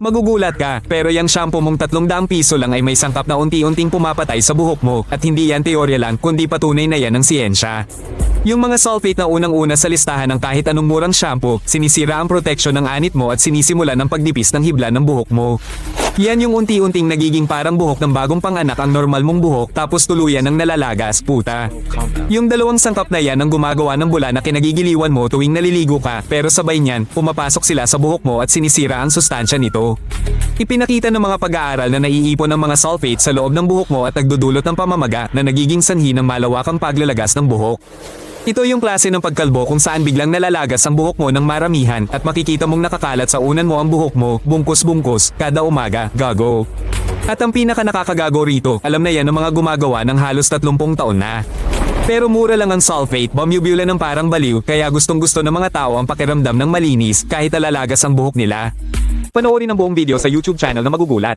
Magugulat ka, pero yung shampoo mong 300 piso lang ay may sangkap na unti-unting pumapatay sa buhok mo at hindi yan teorya lang kundi patunay na yan ng siyensya. Yung mga sulfate na unang-una sa listahan ng kahit anong murang shampoo, sinisira ang proteksyon ng anit mo at sinisimulan ng pagdipis ng hibla ng buhok mo. Yan yung unti-unting nagiging parang buhok ng bagong panganak ang normal mong buhok tapos tuluyan ng nalalagas, puta. Yung dalawang sangkap na yan ang gumagawa ng bula na kinagigiliwan mo tuwing naliligo ka pero sabay niyan, pumapasok sila sa buhok mo at sinisira ang sustansya nito. Ipinakita ng mga pag-aaral na naiipon ng mga sulfate sa loob ng buhok mo at nagdudulot ng pamamaga na nagiging sanhi ng malawakang paglalagas ng buhok. Ito yung klase ng pagkalbo kung saan biglang nalalagas ang buhok mo ng maramihan at makikita mong nakakalat sa unan mo ang buhok mo, bungkus-bungkus, kada umaga, gago. At ang pinaka nakakagago rito, alam na yan ng mga gumagawa ng halos 30 taon na. Pero mura lang ang sulfate, bumubula ng parang baliw, kaya gustong-gusto ng mga tao ang pakiramdam ng malinis kahit alalagas ang buhok nila. Panoorin ang buong video sa YouTube channel na Magugulat.